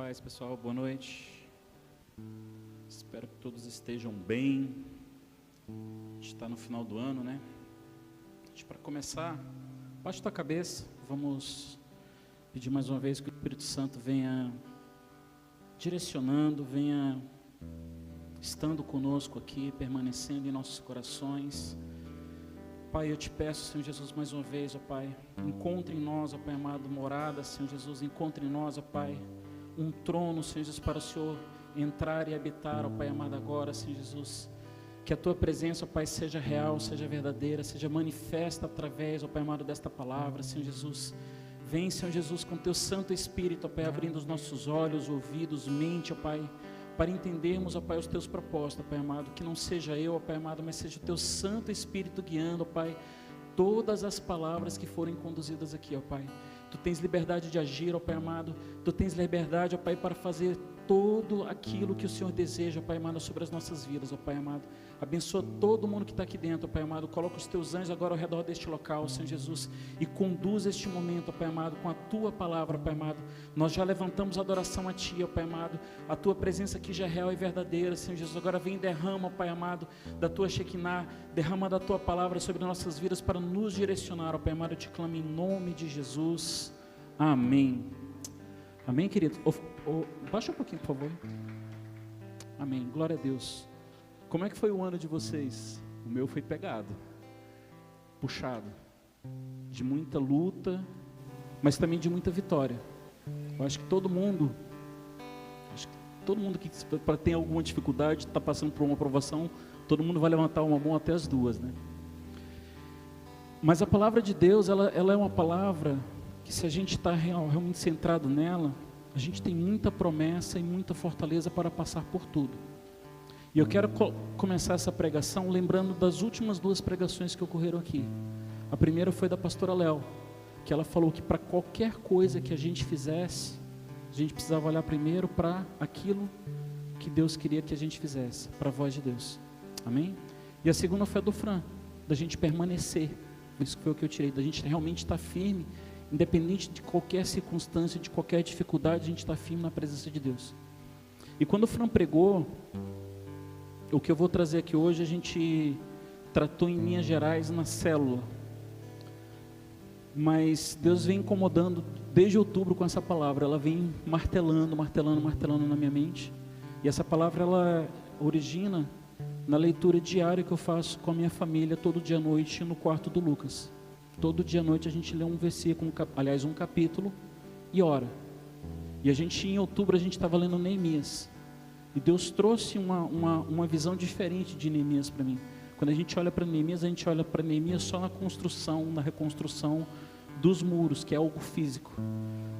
paz, pessoal, boa noite. Espero que todos estejam bem. A gente está no final do ano, né? Para começar, baixa tua cabeça, vamos pedir mais uma vez que o Espírito Santo venha direcionando, venha estando conosco aqui, permanecendo em nossos corações. Pai, eu te peço, Senhor Jesus, mais uma vez, ó Pai, encontre em nós, ó Pai amado, morada, Senhor Jesus, encontre em nós, ó Pai, um trono, Senhor Jesus, para o Senhor entrar e habitar, ó Pai amado, agora, Senhor Jesus, que a Tua presença, ó Pai, seja real, seja verdadeira, seja manifesta através, ó Pai amado, desta palavra, Senhor Jesus. Vem, Senhor Jesus, com Teu Santo Espírito, ó Pai, abrindo os nossos olhos, ouvidos, mente, ó Pai, para entendermos, ó Pai, os Teus propósitos, ó Pai amado, que não seja eu, ó Pai amado, mas seja o Teu Santo Espírito guiando, ó Pai, todas as palavras que forem conduzidas aqui, ó Pai. Tu tens liberdade de agir, ó Pai amado, Tu tens liberdade, ó Pai, para fazer tudo aquilo que o Senhor deseja, ó Pai amado, sobre as nossas vidas, ó Pai amado. Abençoa todo mundo que está aqui dentro, ó Pai amado. Coloca os Teus anjos agora ao redor deste local, Senhor Jesus, e conduz este momento, ó Pai amado, com a Tua palavra, ó Pai amado. Nós já levantamos adoração a Ti, ó Pai amado. A Tua presença aqui já é real e verdadeira, Senhor Jesus. Agora vem e derrama, ó Pai amado, da Tua Shekinah, derrama da Tua palavra sobre nossas vidas para nos direcionar, ó Pai amado. Eu te clamo em nome de Jesus. Amém. Amém, querido? Baixa um pouquinho, por favor. Amém. Glória a Deus. Como é que foi o ano de vocês? O meu foi pegado, puxado, de muita luta, mas também de muita vitória. Eu acho que todo mundo que tem alguma dificuldade, está passando por uma provação, todo mundo vai levantar uma mão até as duas, né? Mas a palavra de Deus, ela é uma palavra que, se a gente está realmente centrado nela, a gente tem muita promessa e muita fortaleza para passar por tudo. E eu quero começar essa pregação lembrando das últimas duas pregações que ocorreram aqui. A primeira foi da pastora Léo, que ela falou que para qualquer coisa que a gente fizesse, a gente precisava olhar primeiro para aquilo que Deus queria que a gente fizesse, para a voz de Deus. Amém? E a segunda foi a do Fran, da gente permanecer. Isso foi o que eu tirei, da gente realmente estar firme, independente de qualquer circunstância, de qualquer dificuldade, a gente está firme na presença de Deus. E quando o Fran pregou, o que eu vou trazer aqui hoje, a gente tratou em linhas gerais na célula. Mas Deus vem incomodando desde outubro com essa palavra. Ela vem martelando na minha mente. E essa palavra, ela origina na leitura diária que eu faço com a minha família todo dia à noite no quarto do Lucas. Todo dia à noite a gente lê um versículo, aliás um capítulo, e ora. E em outubro a gente estava lendo Neemias. E Deus trouxe uma visão diferente de Neemias para mim. Quando a gente olha para Neemias, a gente olha para Neemias só na construção, na reconstrução dos muros, que é algo físico.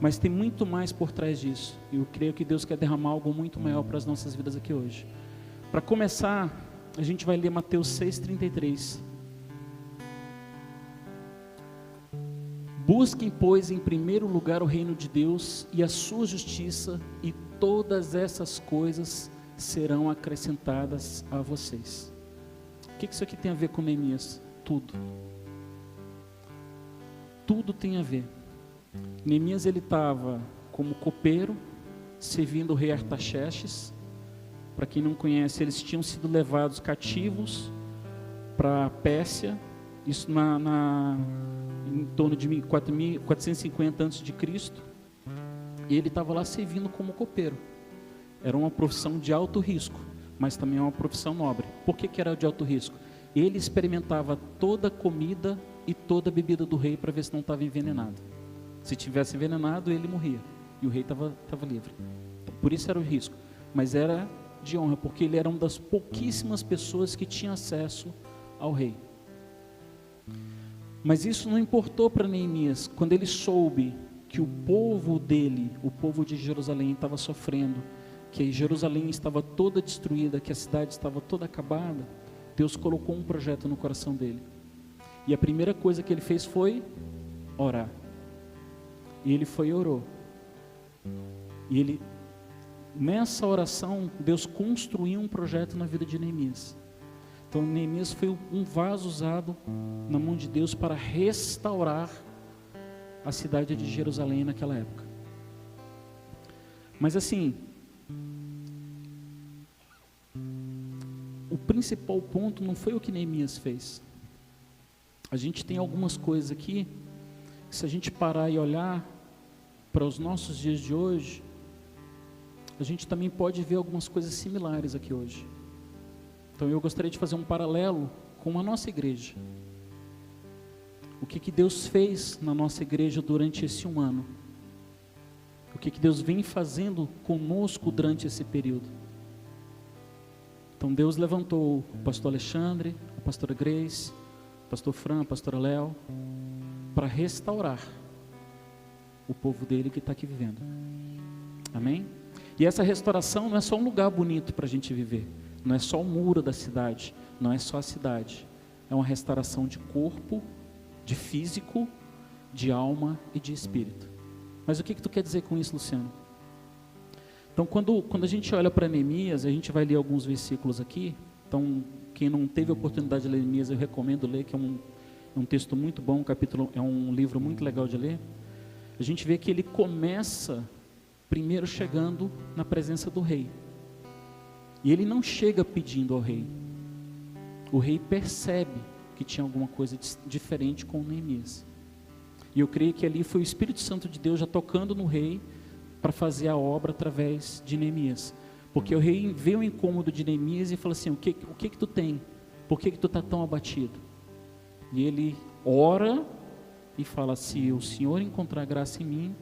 Mas tem muito mais por trás disso. E eu creio que Deus quer derramar algo muito maior para as nossas vidas aqui hoje. Para começar, a gente vai ler Mateus 6,33. Busquem, pois, em primeiro lugar o reino de Deus e a sua justiça, e todas essas coisas serão acrescentadas a vocês. O que isso aqui tem a ver com Neemias? Tudo. Tudo tem a ver. Neemias, ele estava como copeiro, servindo o rei Artaxerxes. Para quem não conhece, eles tinham sido levados cativos para a Pérsia, isso em torno de 450 a.C., e ele estava lá servindo como copeiro. Era uma profissão de alto risco, mas também é uma profissão nobre. Por que era de alto risco? Ele experimentava toda a comida e toda a bebida do rei para ver se não estava envenenado. Se tivesse envenenado, ele morria, e o rei estava livre. Por isso era o risco, mas era de honra, porque ele era uma das pouquíssimas pessoas que tinha acesso ao rei. Mas isso não importou para Neemias. Quando ele soube que o povo dele, o povo de Jerusalém, estava sofrendo, que Jerusalém estava toda destruída, que a cidade estava toda acabada, Deus colocou um projeto no coração dele. E a primeira coisa que ele fez foi orar. E ele foi e orou. E nessa oração, Deus construiu um projeto na vida de Neemias. Então Neemias foi um vaso usado na mão de Deus para restaurar a cidade de Jerusalém naquela época. Mas assim, o principal ponto não foi o que Neemias fez. A gente tem algumas coisas aqui, que se a gente parar e olhar para os nossos dias de hoje, a gente também pode ver algumas coisas similares aqui hoje. Então eu gostaria de fazer um paralelo com a nossa igreja. O que Deus fez na nossa igreja durante esse 1 ano? O que Deus vem fazendo conosco durante esse período? Então Deus levantou o pastor Alexandre, a pastora Grace, o pastor Fran, a pastora Léo, para restaurar o povo dele que está aqui vivendo. Amém? E essa restauração não é só um lugar bonito para a gente viver, não é só o muro da cidade, não é só a cidade, é uma restauração de corpo, de físico, de alma e de espírito. Mas o que tu quer dizer com isso, Luciano? Então quando a gente olha para Neemias, a gente vai ler alguns versículos aqui. Então quem não teve a oportunidade de ler Neemias, eu recomendo ler, que é um texto muito bom, é um livro muito legal de ler. A gente vê que ele começa primeiro chegando na presença do rei. E ele não chega pedindo ao rei. O rei percebe que tinha alguma coisa diferente com Neemias. E eu creio que ali foi o Espírito Santo de Deus já tocando no rei para fazer a obra através de Neemias. Porque o rei vê o incômodo de Neemias e fala assim: o que tu tem? Por que tu está tão abatido? E ele ora e fala: se o Senhor encontrar graça em mim,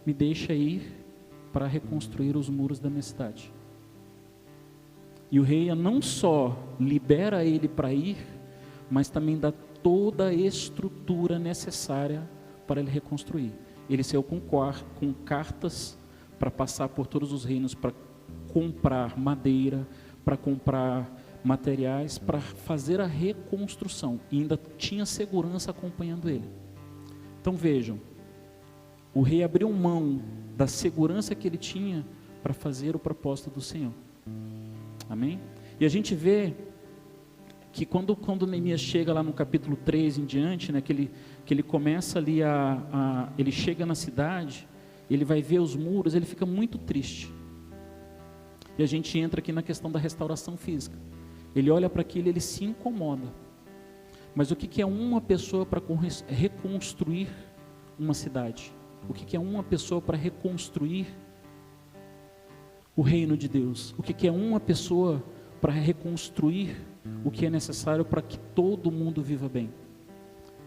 me deixa ir para reconstruir os muros da minha cidade. E o rei não só libera ele para ir, mas também dá toda a estrutura necessária para ele reconstruir. Ele saiu com cartas para passar por todos os reinos, para comprar madeira, para comprar materiais, para fazer a reconstrução. E ainda tinha segurança acompanhando ele. Então vejam, o rei abriu mão da segurança que ele tinha para fazer o propósito do Senhor. Amém? E a gente vê que quando Neemias chega lá no capítulo 3 em diante, né, que ele começa ali ele chega na cidade, ele vai ver os muros, ele fica muito triste. E a gente entra aqui na questão da restauração física. Ele olha para aquilo e ele se incomoda. Mas o que é uma pessoa para reconstruir uma cidade? O que é uma pessoa para reconstruir o reino de Deus? O que é uma pessoa para reconstruir o que é necessário para que todo mundo viva bem?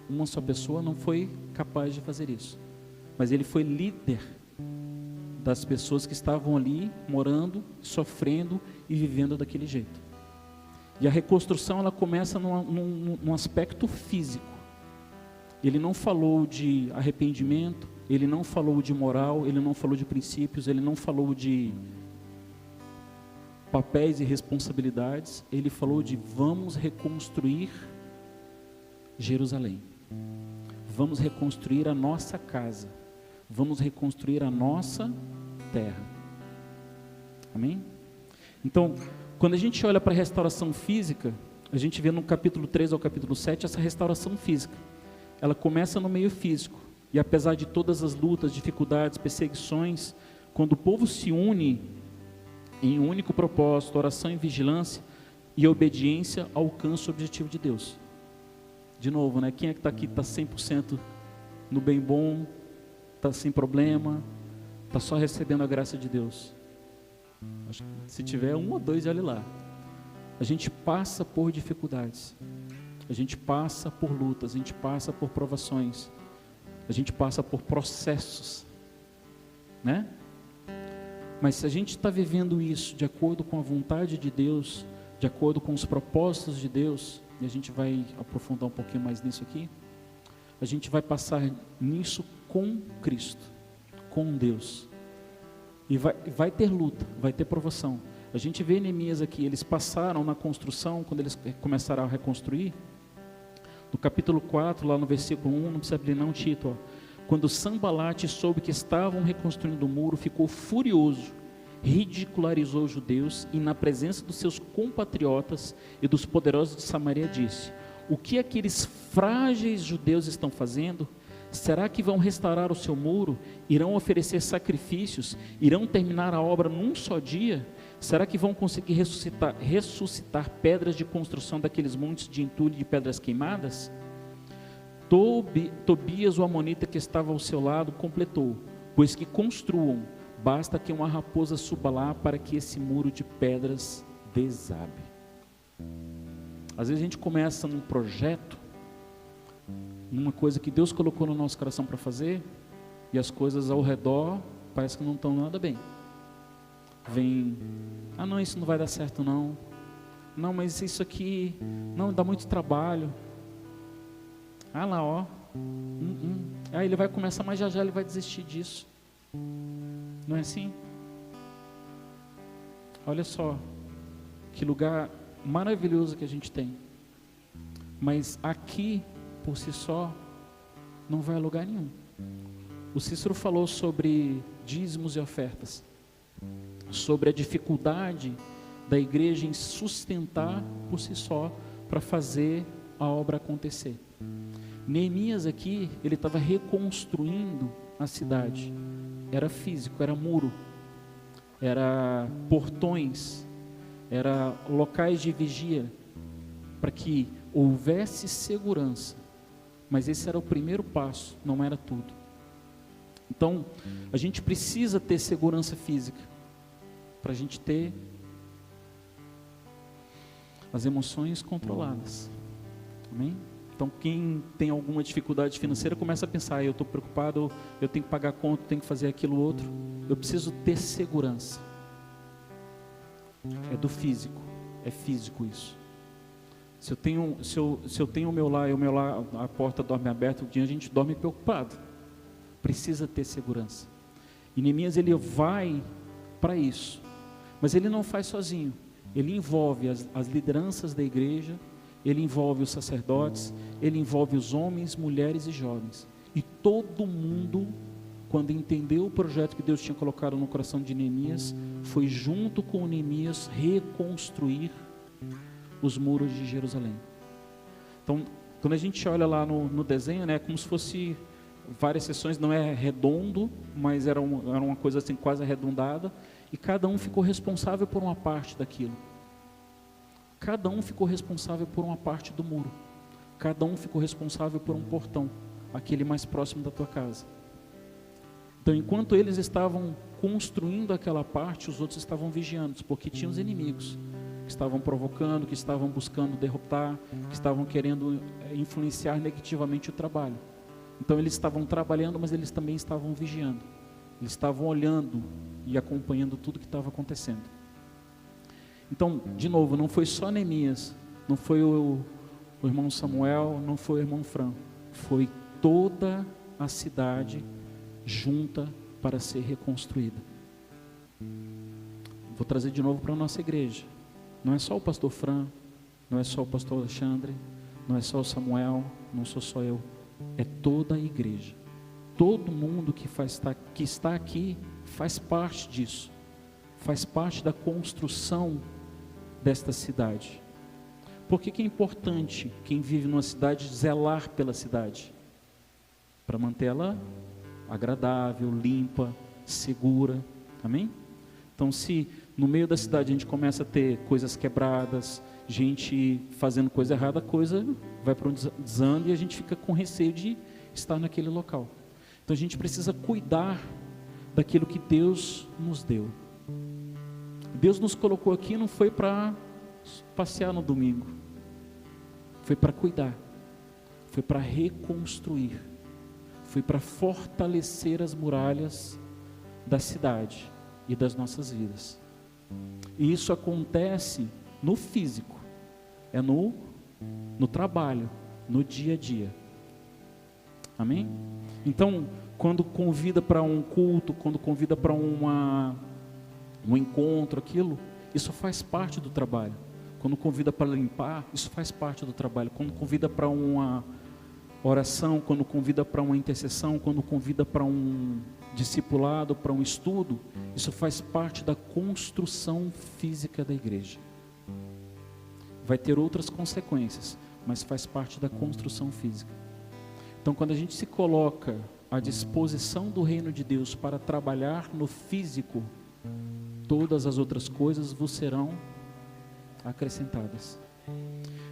Uma só pessoa não foi capaz de fazer isso, mas ele foi líder das pessoas que estavam ali morando, sofrendo e vivendo daquele jeito. E a reconstrução, ela começa num aspecto físico. Ele não falou de arrependimento, ele não falou de moral, ele não falou de princípios, ele não falou de papéis e responsabilidades, ele falou de: vamos reconstruir Jerusalém, vamos reconstruir a nossa casa, vamos reconstruir a nossa terra. Amém? Então, quando a gente olha para a restauração física, a gente vê no capítulo 3 ao capítulo 7 essa restauração física. Ela começa no meio físico, e apesar de todas as lutas, dificuldades, perseguições, quando o povo se une em um único propósito, oração e vigilância e obediência, alcança o objetivo de Deus. De novo, né? Quem é que está aqui, está 100% no bem bom, está sem problema, está só recebendo a graça de Deus? Acho que se tiver 1 ou 2, olhe lá. A gente passa por dificuldades, a gente passa por lutas, a gente passa por provações, a gente passa por processos, né? Mas se a gente está vivendo isso de acordo com a vontade de Deus, de acordo com os propósitos de Deus, e a gente vai aprofundar um pouquinho mais nisso aqui, a gente vai passar nisso com Cristo, com Deus. E vai ter luta, vai ter provação. A gente vê Neemias aqui, eles passaram na construção, quando eles começaram a reconstruir, no capítulo 4, lá no versículo 1, não precisa abrir não, Tito, ó. Quando Sanbalate soube que estavam reconstruindo o muro, ficou furioso, ridicularizou os judeus e na presença dos seus compatriotas e dos poderosos de Samaria disse: o que aqueles frágeis judeus estão fazendo? Será que vão restaurar o seu muro? Irão oferecer sacrifícios? Irão terminar a obra num só dia? Será que vão conseguir ressuscitar pedras de construção daqueles montes de entulho de pedras queimadas? Tobias, o amonita que estava ao seu lado, completou: pois que construam, basta que uma raposa suba lá para que esse muro de pedras desabe. Às vezes a gente começa num projeto, numa coisa que Deus colocou no nosso coração para fazer, e as coisas ao redor parece que não estão nada bem. Vem, não, isso não vai dar certo não. Não, mas isso aqui, não, dá muito trabalho. Lá, ó. Aí ele vai começar, mas já ele vai desistir disso. Não é assim? Olha só, que lugar maravilhoso que a gente tem. Mas aqui, por si só, não vai a lugar nenhum. O Cícero falou sobre dízimos e ofertas, sobre a dificuldade da igreja em sustentar por si só para fazer a obra acontecer. Neemias aqui, ele estava reconstruindo a cidade. Era físico, era muro, era portões, era locais de vigia, para que houvesse segurança. Mas esse era o primeiro passo, não era tudo. Então, a gente precisa ter segurança física, para a gente ter as emoções controladas. Amém? Então, quem tem alguma dificuldade financeira, começa a pensar: eu estou preocupado, eu tenho que pagar a conta, tenho que fazer aquilo outro. Eu preciso ter segurança. É do físico, é físico isso. Se eu tenho o meu lar e o meu lar, a porta dorme aberta, o dia a gente dorme preocupado. Precisa ter segurança. E Neemias, ele vai para isso. Mas ele não faz sozinho. Ele envolve as lideranças da igreja, ele envolve os sacerdotes, ele envolve os homens, mulheres e jovens. E todo mundo, quando entendeu o projeto que Deus tinha colocado no coração de Neemias, foi junto com Neemias reconstruir os muros de Jerusalém. Então, quando a gente olha lá no desenho, é como se fosse várias seções, não é redondo, mas era uma coisa assim quase arredondada, e cada um ficou responsável por uma parte daquilo. Cada um ficou responsável por uma parte do muro. Cada um ficou responsável por um portão, aquele mais próximo da tua casa. Então, enquanto eles estavam construindo aquela parte, os outros estavam vigiando, porque tinham os inimigos que estavam provocando, que estavam buscando derrotar, que estavam querendo influenciar negativamente o trabalho. Então eles estavam trabalhando, mas eles também estavam vigiando. Eles estavam olhando e acompanhando tudo que estava acontecendo. Então, de novo, não foi só Neemias, não foi o irmão Samuel, não foi o irmão Fran, foi toda a cidade junta para ser reconstruída. Vou trazer de novo para a nossa igreja. Não é só o pastor Fran, não é só o pastor Alexandre, não é só o Samuel, não sou só eu, é toda a igreja. Todo mundo que está aqui faz parte disso, faz parte da construção desta cidade. Por que é importante quem vive numa cidade zelar pela cidade? Para mantê-la agradável, limpa, segura, amém? Então, se no meio da cidade a gente começa a ter coisas quebradas, gente fazendo coisa errada, a coisa vai para um desande e a gente fica com receio de estar naquele local. Então a gente precisa cuidar daquilo que Deus nos deu. Deus nos colocou aqui não foi para passear no domingo, foi para cuidar, foi para reconstruir, foi para fortalecer as muralhas da cidade e das nossas vidas. E isso acontece no físico, é no trabalho, no dia a dia. Amém? Então, quando convida para um culto, quando convida para um encontro, aquilo, isso faz parte do trabalho. Quando convida para limpar, isso faz parte do trabalho. Quando convida para uma oração, quando convida para uma intercessão, quando convida para um discipulado, para um estudo, isso faz parte da construção física da igreja. Vai ter outras consequências, mas faz parte da construção física. Então, quando a gente se coloca à disposição do reino de Deus para trabalhar no físico, todas as outras coisas vos serão acrescentadas.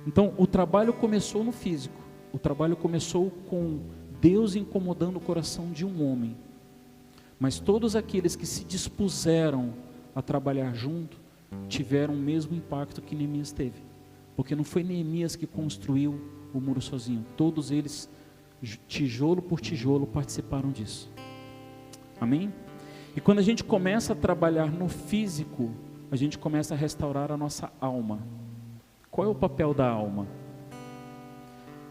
Então, o trabalho começou no físico. O trabalho começou com Deus incomodando o coração de um homem. Mas todos aqueles que se dispuseram a trabalhar junto, tiveram o mesmo impacto que Neemias teve. Porque não foi Neemias que construiu o muro sozinho. Todos eles, tijolo por tijolo, participaram disso. Amém? E quando a gente começa a trabalhar no físico, a gente começa a restaurar a nossa alma. Qual é o papel da alma?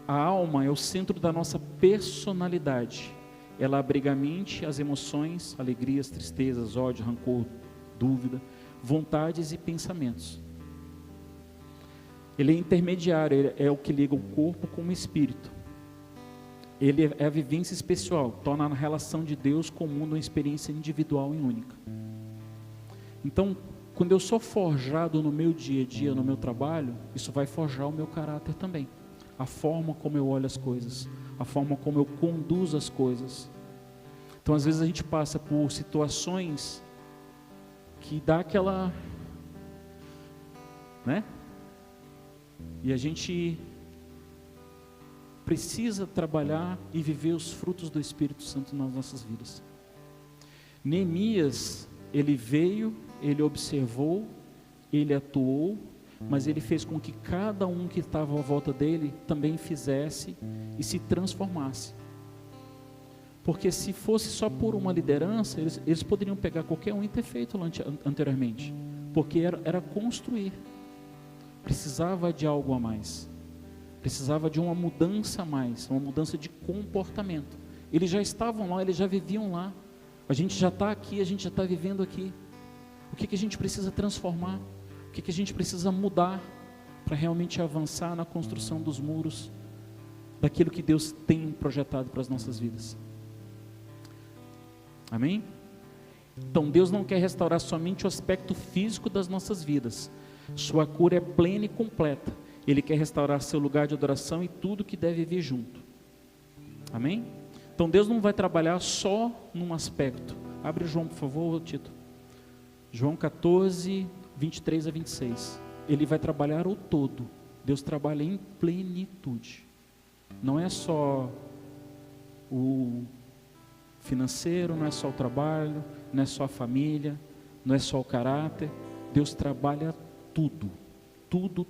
A alma é o centro da nossa personalidade. Ela abriga a mente, as emoções, alegrias, tristezas, ódio, rancor, dúvida, vontades e pensamentos. Ele é intermediário, ele é o que liga o corpo com o espírito. Ele é a vivência espiritual, torna a relação de Deus com o mundo uma experiência individual e única. Então, quando eu sou forjado no meu dia a dia, no meu trabalho, isso vai forjar o meu caráter também. A forma como eu olho as coisas, a forma como eu conduzo as coisas. Então, às vezes a gente passa por situações que dá aquela, né? E a gente precisa trabalhar e viver os frutos do Espírito Santo nas nossas vidas. Neemias, ele veio, ele observou, ele atuou, mas ele fez com que cada um que estava à volta dele também fizesse e se transformasse. Porque se fosse só por uma liderança, eles poderiam pegar qualquer um e ter feito anteriormente. Porque era construir. Precisava de algo a mais. Precisava de uma mudança a mais, uma mudança de comportamento. Eles já estavam lá, eles já viviam lá. A gente já está aqui, a gente já está vivendo aqui. O que a gente precisa transformar? O que a gente precisa mudar para realmente avançar na construção dos muros daquilo que Deus tem projetado para as nossas vidas? Amém? Então Deus não quer restaurar somente o aspecto físico das nossas vidas. Sua cura é plena e completa. Ele quer restaurar seu lugar de adoração e tudo que deve vir junto. Amém? Então Deus não vai trabalhar só num aspecto. Abre João, por favor, Tito. João 14, 23 a 26. Ele vai trabalhar o todo. Deus trabalha em plenitude. Não é só o financeiro, não é só o trabalho, não é só a família, não é só o caráter. Deus trabalha tudo. Tudo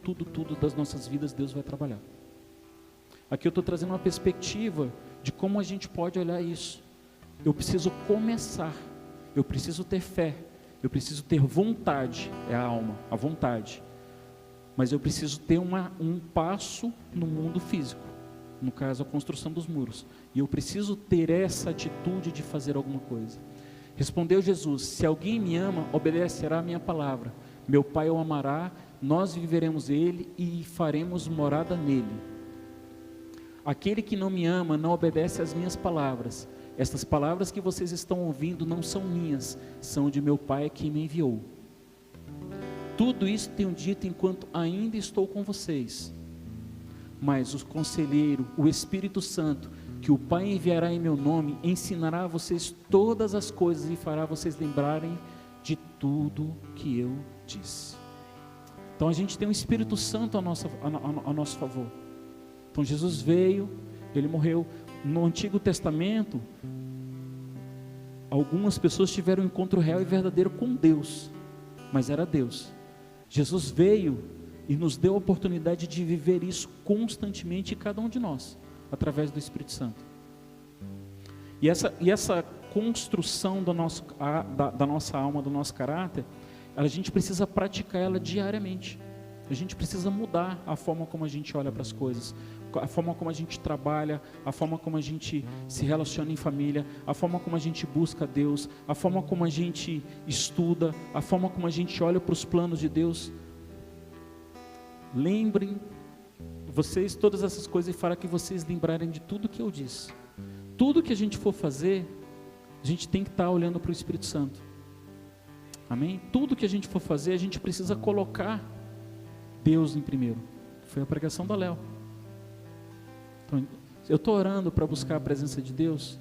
das nossas vidas Deus vai trabalhar. Aqui eu estou trazendo uma perspectiva de como a gente pode olhar isso. Eu preciso começar, eu preciso ter fé, eu preciso ter vontade, é a alma, a vontade. Mas eu preciso ter um passo no mundo físico, no caso a construção dos muros. E eu preciso ter essa atitude de fazer alguma coisa. Respondeu Jesus: se alguém me ama, obedecerá a minha palavra. Meu Pai o amará, nós viveremos ele e faremos morada nele. Aquele que não me ama não obedece às minhas palavras. Estas palavras que vocês estão ouvindo não são minhas, são de meu Pai que me enviou. Tudo isso tenho dito enquanto ainda estou com vocês. Mas o Conselheiro, o Espírito Santo, que o Pai enviará em meu nome, ensinará a vocês todas as coisas e fará vocês lembrarem de tudo que eu disse. Então a gente tem o Espírito Santo a nosso favor. Então Jesus veio, ele morreu. No Antigo Testamento, algumas pessoas tiveram um encontro real e verdadeiro com Deus, mas era Deus. Jesus veio e nos deu a oportunidade de viver isso constantemente, cada um de nós, através do Espírito Santo. E essa construção da nossa alma, do nosso caráter, a gente precisa praticar ela diariamente. A gente precisa mudar a forma como a gente olha para as coisas, a forma como a gente trabalha, a forma como a gente se relaciona em família, a forma como a gente busca Deus, a forma como a gente estuda, a forma como a gente olha para os planos de Deus. Lembrem vocês todas essas coisas e fará que vocês lembrarem de tudo que eu disse. Tudo que a gente for fazer, a gente tem que estar olhando para o Espírito Santo. Amém? Tudo que a gente for fazer, a gente precisa colocar Deus em primeiro. Foi a pregação da Léo. Então, Eu estou orando para buscar a presença de Deus.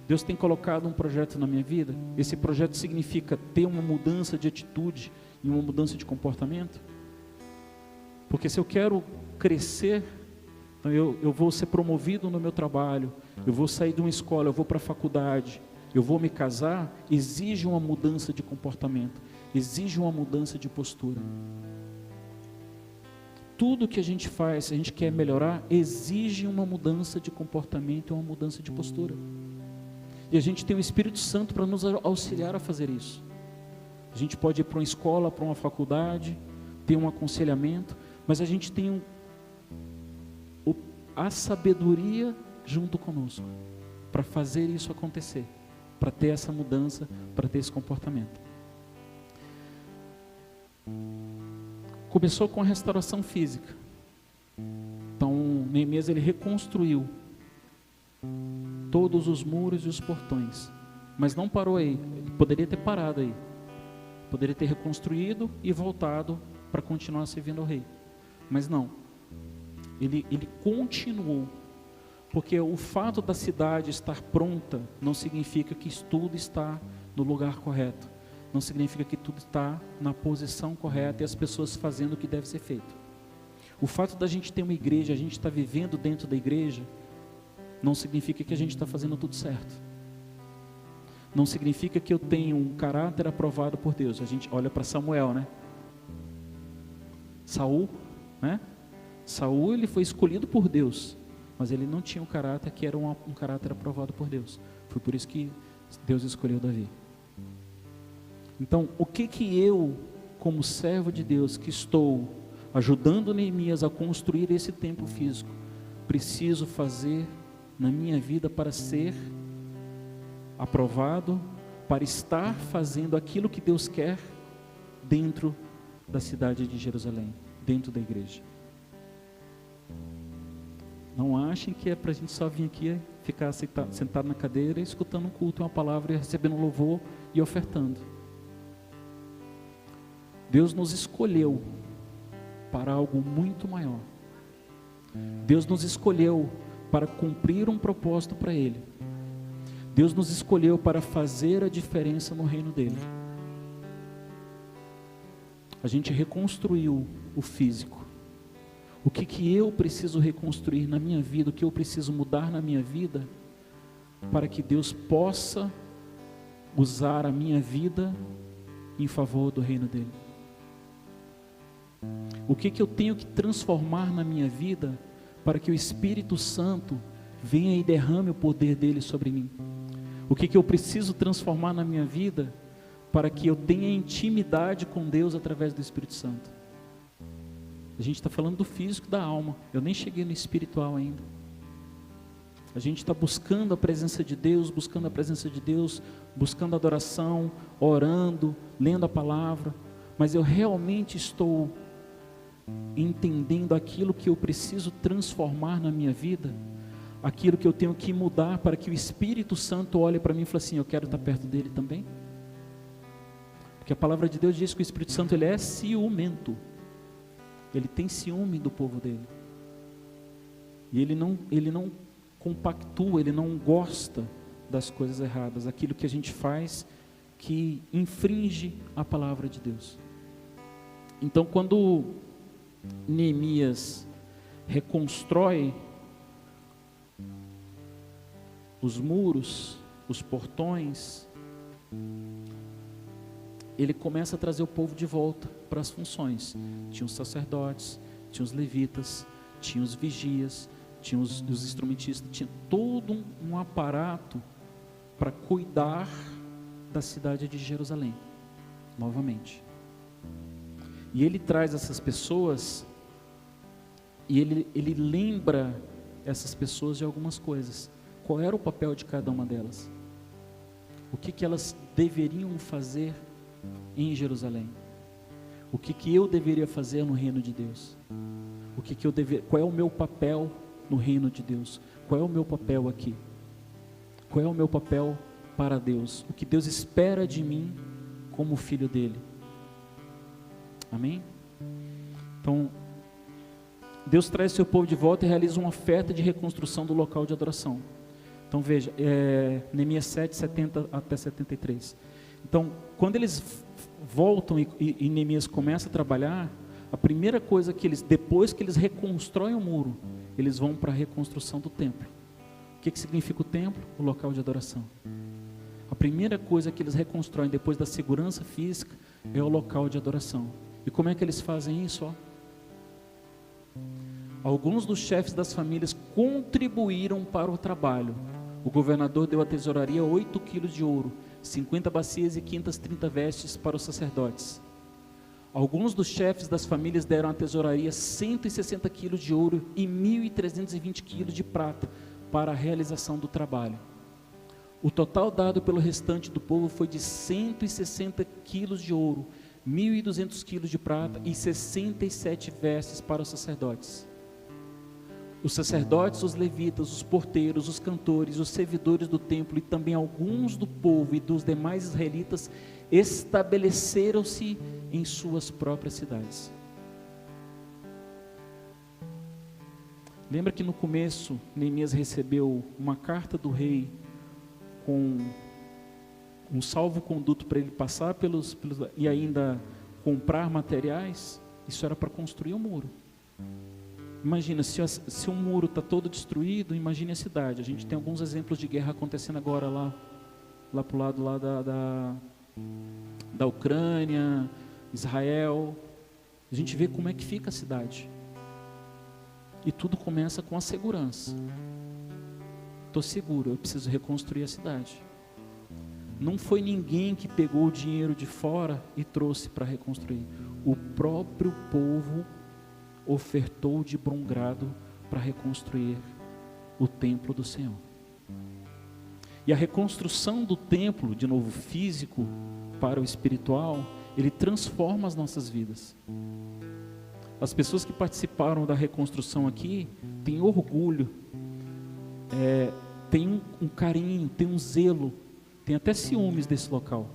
Deus tem colocado um projeto na minha vida. Esse projeto significa ter uma mudança de atitude e uma mudança de comportamento. Porque se eu quero crescer, então eu vou ser promovido no meu trabalho, eu vou sair de uma escola, eu vou para a faculdade, eu vou me casar, exige uma mudança de comportamento, exige uma mudança de postura. Tudo que a gente faz, se a gente quer melhorar, exige uma mudança de comportamento e uma mudança de postura. E a gente tem o Espírito Santo para nos auxiliar a fazer isso. A gente pode ir para uma escola, para uma faculdade, ter um aconselhamento, mas a gente tem a sabedoria junto conosco para fazer isso acontecer, para ter essa mudança, para ter esse comportamento. Começou com a restauração física. Então, Neemias, ele reconstruiu todos os muros e os portões, mas não parou aí. Ele poderia ter parado aí, poderia ter reconstruído e voltado para continuar servindo ao rei, mas não, ele continuou, porque o fato da cidade estar pronta não significa que tudo está no lugar correto, não significa que tudo está na posição correta e as pessoas fazendo o que deve ser feito. O fato da gente ter uma igreja, a gente está vivendo dentro da igreja, não significa que a gente está fazendo tudo certo. Não significa que eu tenho um caráter aprovado por Deus. A gente olha para Samuel, né? Saul, né? Saul, ele foi escolhido por Deus, mas ele não tinha um caráter que era um caráter aprovado por Deus. Foi por isso que Deus escolheu Davi. Então, o que eu, como servo de Deus, que estou ajudando Neemias a construir esse templo físico, preciso fazer na minha vida para ser aprovado, para estar fazendo aquilo que Deus quer dentro da cidade de Jerusalém, dentro da igreja. Não achem que é para a gente só vir aqui, ficar sentado na cadeira, escutando um culto, uma palavra, e recebendo um louvor e ofertando. Deus nos escolheu para algo muito maior. Deus nos escolheu para cumprir um propósito para Ele. Deus nos escolheu para fazer a diferença no reino dEle. A gente reconstruiu o físico. O que eu preciso reconstruir na minha vida, o que eu preciso mudar na minha vida, para que Deus possa usar a minha vida em favor do reino dEle? O que eu tenho que transformar na minha vida para que o Espírito Santo venha e derrame o poder dele sobre mim? O que eu preciso transformar na minha vida para que eu tenha intimidade com Deus através do Espírito Santo? A gente está falando do físico, da alma. Eu nem cheguei no espiritual ainda. A gente está buscando a presença de Deus, buscando adoração, orando, lendo a palavra, mas eu realmente estou entendendo aquilo que eu preciso transformar na minha vida, aquilo que eu tenho que mudar para que o Espírito Santo olhe para mim e fale assim: eu quero estar perto dele também. Porque a palavra de Deus diz que o Espírito Santo, ele é ciumento, ele tem ciúme do povo dele, e ele não compactua, ele não gosta das coisas erradas, aquilo que a gente faz que infringe a palavra de Deus. Então, quando Neemias reconstrói os muros, os portões, ele começa a trazer o povo de volta para as funções. Tinha os sacerdotes, tinha os levitas, tinha os vigias, tinha os instrumentistas, tinha todo um aparato para cuidar da cidade de Jerusalém, novamente. E ele traz essas pessoas, e ele lembra essas pessoas de algumas coisas. Qual era o papel de cada uma delas? O que elas deveriam fazer em Jerusalém? O que eu deveria fazer no reino de Deus? Qual é o meu papel no reino de Deus? Qual é o meu papel aqui? Qual é o meu papel para Deus? O que Deus espera de mim como filho dele? Amém? Então, Deus traz seu povo de volta e realiza uma oferta de reconstrução do local de adoração. Então veja, Neemias 7, 70 até 73. Então, quando eles voltam e Neemias começa a trabalhar, a primeira coisa que eles, depois que eles reconstroem o muro, eles vão para a reconstrução do templo. O que significa o templo? O local de adoração. A primeira coisa que eles reconstroem depois da segurança física é o local de adoração. E como é que eles fazem isso? Alguns dos chefes das famílias contribuíram para o trabalho. O governador deu à tesouraria 8 quilos de ouro, 50 bacias e 530 vestes para os sacerdotes. Alguns dos chefes das famílias deram à tesouraria 160 quilos de ouro e 1.320 quilos de prata para a realização do trabalho. O total dado pelo restante do povo foi de 160 quilos de ouro, 1.200 quilos de prata e 67 vestes para os sacerdotes. Os sacerdotes, os levitas, os porteiros, os cantores, os servidores do templo e também alguns do povo e dos demais israelitas estabeleceram-se em suas próprias cidades. Lembra que no começo Neemias recebeu uma carta do rei com um salvo-conduto para ele passar pelos e ainda comprar materiais? Isso era para construir o muro. Imagina, se o muro está todo destruído, imagine a cidade. A gente tem alguns exemplos de guerra acontecendo agora lá para o lado lá da Ucrânia, Israel. A gente vê como é que fica a cidade. E tudo começa com a segurança. Estou seguro, eu preciso reconstruir a cidade. Não foi ninguém que pegou o dinheiro de fora e trouxe para reconstruir. O próprio povo ofertou de bom grado para reconstruir o templo do Senhor. E a reconstrução do templo, de novo físico, para o espiritual, ele transforma as nossas vidas. As pessoas que participaram da reconstrução aqui têm orgulho, têm um carinho, têm um zelo, têm até ciúmes desse local.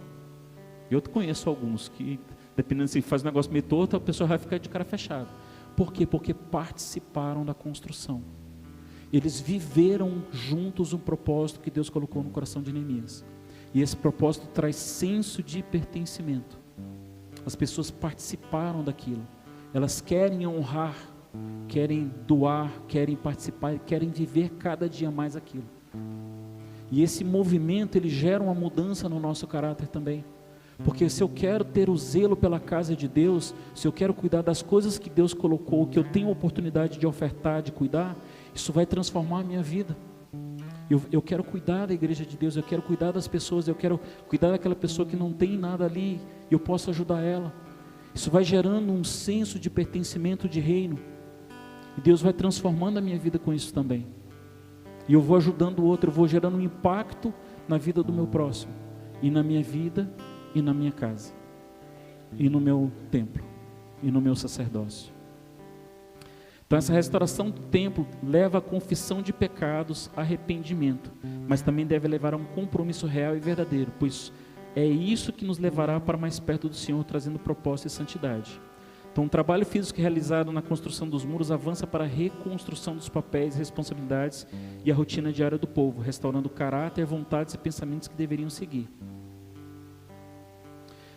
Eu conheço alguns que, dependendo se faz um negócio meio torto, a pessoa vai ficar de cara fechada. Por quê? Porque participaram da construção. Eles viveram juntos um propósito que Deus colocou no coração de Neemias. E esse propósito traz senso de pertencimento. As pessoas participaram daquilo. Elas querem honrar, querem doar, querem participar, querem viver cada dia mais aquilo. E esse movimento, ele gera uma mudança no nosso caráter também. Porque se eu quero ter o zelo pela casa de Deus, se eu quero cuidar das coisas que Deus colocou, que eu tenho a oportunidade de ofertar, de cuidar, isso vai transformar a minha vida. Eu quero cuidar da igreja de Deus, eu quero cuidar das pessoas, eu quero cuidar daquela pessoa que não tem nada ali, e eu posso ajudar ela. Isso vai gerando um senso de pertencimento de reino, e Deus vai transformando a minha vida com isso também. E eu vou ajudando o outro, eu vou gerando um impacto na vida do meu próximo, e na minha vida, e na minha casa, e no meu templo, e no meu sacerdócio. Então essa restauração do templo leva à confissão de pecados, arrependimento, mas também deve levar a um compromisso real e verdadeiro, pois é isso que nos levará para mais perto do Senhor, trazendo propósito e santidade. Então o trabalho físico realizado na construção dos muros avança para a reconstrução dos papéis, responsabilidades e a rotina diária do povo, restaurando o caráter, vontades e pensamentos que deveriam seguir.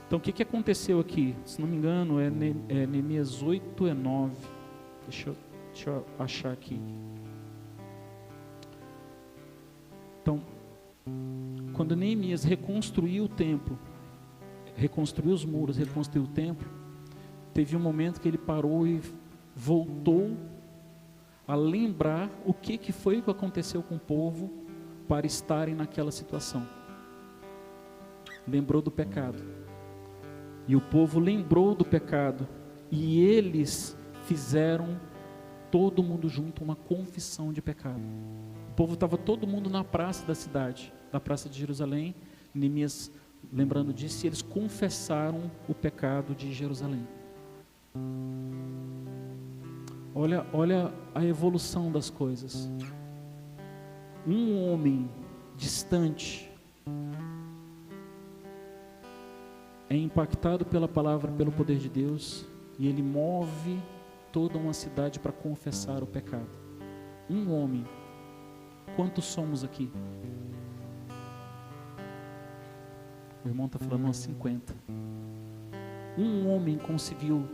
Então o que aconteceu aqui? Se não me engano é Neemias 8 e 9. Deixa eu achar aqui. Então, quando Neemias reconstruiu o templo, reconstruiu os muros, reconstruiu o templo, teve um momento que ele parou e voltou a lembrar o que foi que aconteceu com o povo para estarem naquela situação. Lembrou do pecado. E o povo lembrou do pecado, e eles fizeram, todo mundo junto, uma confissão de pecado. O povo estava todo mundo na praça da cidade, da praça de Jerusalém, Neemias lembrando disso, e eles confessaram o pecado de Jerusalém. Olha a evolução das coisas. Um homem distante é impactado pela palavra, pelo poder de Deus, e ele move toda uma cidade para confessar o pecado. Um homem. Quantos somos aqui? O irmão está falando umas 50. Um homem conseguiu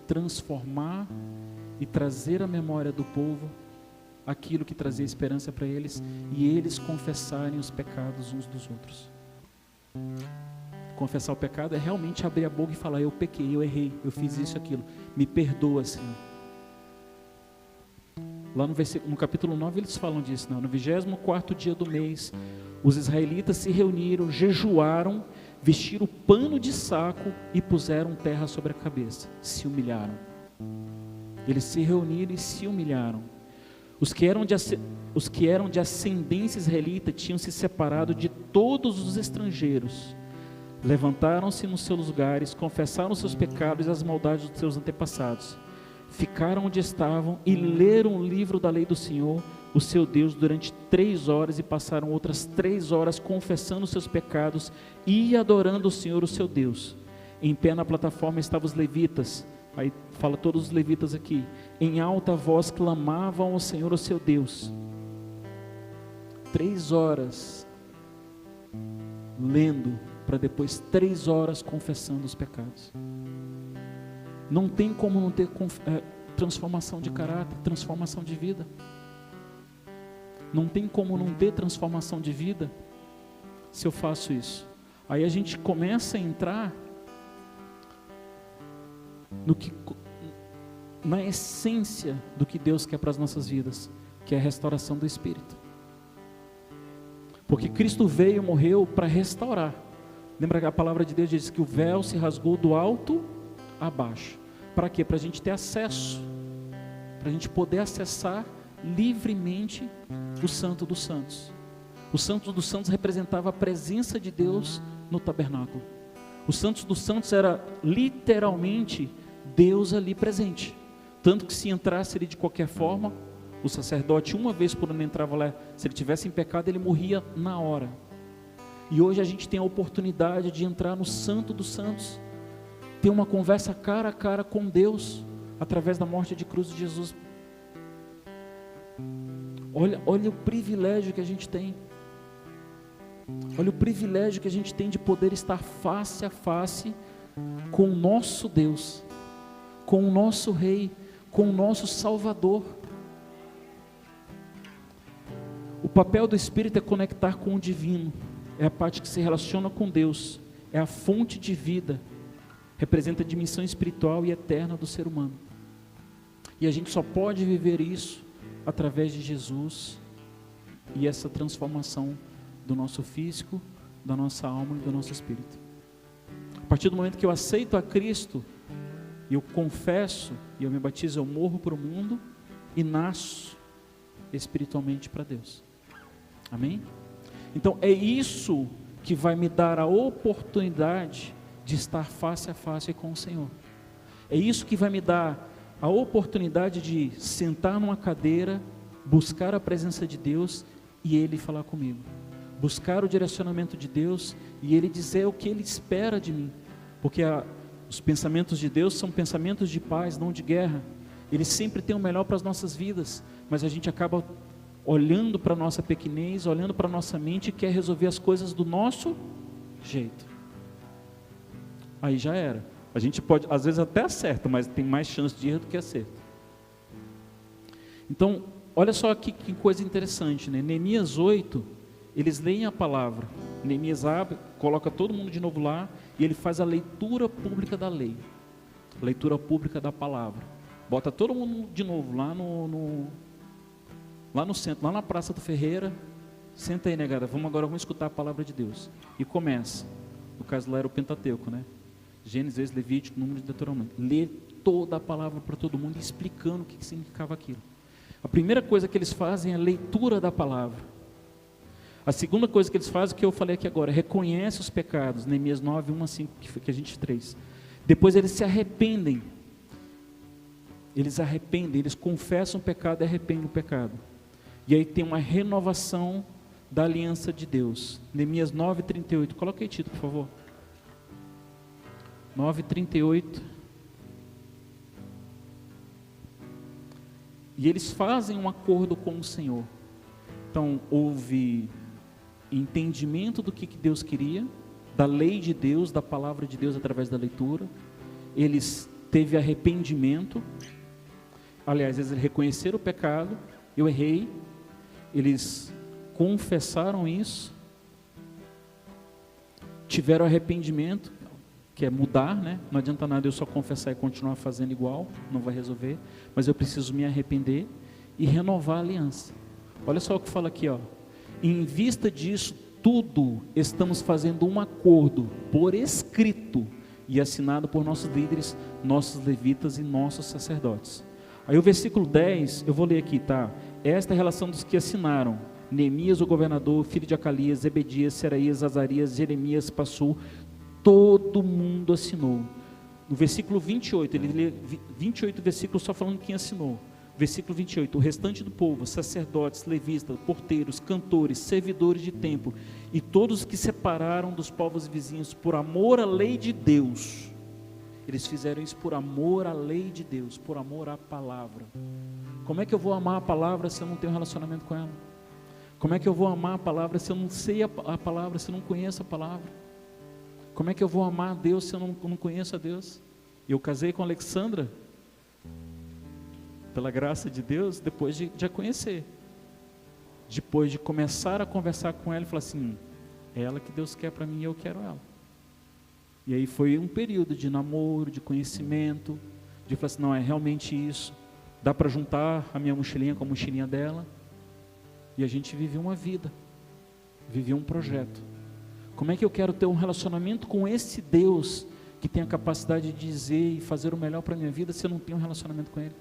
transformar e trazer à memória do povo aquilo que trazia esperança para eles, e eles confessarem os pecados uns dos outros. Confessar o pecado é realmente abrir a boca e falar: eu pequei, eu errei, eu fiz isso e aquilo, me perdoa, Senhor. Lá no capítulo 9 eles falam disso, não? No 24º dia do mês, os israelitas se reuniram, jejuaram, vestiram pano de saco e puseram terra sobre a cabeça, se humilharam. Eles se reuniram e se humilharam. Os que eram de ascendência israelita tinham se separado de todos os estrangeiros. Levantaram-se nos seus lugares, confessaram os seus pecados e as maldades dos seus antepassados. Ficaram onde estavam e leram o livro da lei do Senhor, o seu Deus, durante 3 horas, e passaram outras 3 horas confessando os seus pecados e adorando o Senhor, o seu Deus. Em pé na plataforma estavam os levitas. Aí fala todos os levitas aqui. Em alta voz clamavam ao Senhor, o seu Deus. 3 horas lendo, para depois 3 horas confessando os pecados. Não tem como não ter transformação de caráter, transformação de vida. Não tem como não ter transformação de vida se eu faço isso. Aí a gente começa a entrar na essência do que Deus quer para as nossas vidas, que é a restauração do Espírito. Porque Cristo veio e morreu para restaurar. Lembra que a palavra de Deus diz que o véu se rasgou do alto a baixo. Para quê? Para a gente ter acesso, para a gente poder acessar livremente o Santo dos Santos. O Santo dos Santos representava a presença de Deus no tabernáculo. O Santo dos Santos era literalmente Deus ali presente. Tanto que se entrasse ali de qualquer forma, o sacerdote uma vez por ano entrava lá, se ele tivesse em pecado ele morria na hora. E hoje a gente tem a oportunidade de entrar no Santo dos Santos, ter uma conversa cara a cara com Deus, através da morte de cruz de Jesus. Olha o privilégio que a gente tem. Olha o privilégio que a gente tem de poder estar face a face com o nosso Deus, com o nosso Rei, com o nosso Salvador. O papel do Espírito é conectar com o divino, é a parte que se relaciona com Deus, é a fonte de vida, representa a dimensão espiritual e eterna do ser humano. E a gente só pode viver isso através de Jesus e essa transformação do nosso físico, da nossa alma e do nosso espírito. A partir do momento que eu aceito a Cristo, eu confesso e eu me batizo, eu morro para o mundo e nasço espiritualmente para Deus. Amém? Então é isso que vai me dar a oportunidade de estar face a face com o Senhor. É isso que vai me dar a oportunidade de sentar numa cadeira, buscar a presença de Deus e Ele falar comigo. Buscar o direcionamento de Deus e Ele dizer o que Ele espera de mim. Porque os pensamentos de Deus são pensamentos de paz, não de guerra. Ele sempre tem o melhor para as nossas vidas, mas a gente acaba olhando para a nossa pequenez, olhando para a nossa mente e quer resolver as coisas do nosso jeito. Aí já era. A gente pode, às vezes até acerta, mas tem mais chance de erro do que acerto. Então, olha só aqui que coisa interessante, né? Neemias 8, eles leem a palavra. Neemias abre, coloca todo mundo de novo lá e ele faz a leitura pública da lei. Leitura pública da palavra. Bota todo mundo de novo lá no centro, lá na Praça do Ferreira. Senta aí, negada, vamos escutar a palavra de Deus. E começa. No caso lá era o Pentateuco, né? Gênesis, Levítico, Número de Deuteronômio. Lê toda a palavra para todo mundo, explicando o que significava aquilo. A primeira coisa que eles fazem é a leitura da palavra. A segunda coisa que eles fazem, que eu falei aqui agora, reconhece os pecados. Neemias 9, 1 a 5, que a gente fez. Depois eles se arrependem. Eles confessam o pecado e arrependem o pecado. E aí tem uma renovação da aliança de Deus. Neemias 9, 38. Coloca aí título, por favor. 9, 38. E eles fazem um acordo com o Senhor. Então, houve entendimento do que Deus queria, da lei de Deus, da palavra de Deus através da leitura. Eles teve arrependimento. Aliás, eles reconheceram o pecado. Eu errei. Eles confessaram isso. Tiveram arrependimento, que é mudar, né? Não adianta nada eu só confessar e continuar fazendo igual, não vai resolver. Mas eu preciso me arrepender e renovar a aliança. Olha só o que fala aqui, ó. Em vista disso tudo, estamos fazendo um acordo por escrito e assinado por nossos líderes, nossos levitas e nossos sacerdotes. Aí o versículo 10, eu vou ler aqui, tá? Esta é a relação dos que assinaram: Neemias, o governador, filho de Acalias, Zebedias, Seraías, Azarias, Jeremias, Passur, todo mundo assinou. No versículo 28, ele lê 28 versículos só falando quem assinou. Versículo 28, o restante do povo, sacerdotes, levistas, porteiros, cantores, servidores de templo e todos que separaram dos povos vizinhos por amor à lei de Deus. Eles fizeram isso por amor à lei de Deus, por amor à palavra. Como é que eu vou amar a palavra se eu não tenho relacionamento com ela? Como é que eu vou amar a palavra se eu não sei a palavra, se eu não conheço a palavra? Como é que eu vou amar a Deus se eu não conheço a Deus? Eu casei com a Alexandra, pela graça de Deus, depois de a conhecer. Depois de começar a conversar com ela e falar assim, é ela que Deus quer para mim e eu quero ela. E aí foi um período de namoro, de conhecimento, de falar assim, não, é realmente isso. Dá para juntar a minha mochilinha com a mochilinha dela. E a gente viveu uma vida, viveu um projeto. Como é que eu quero ter um relacionamento com esse Deus que tem a capacidade de dizer e fazer o melhor para a minha vida se eu não tenho um relacionamento com Ele?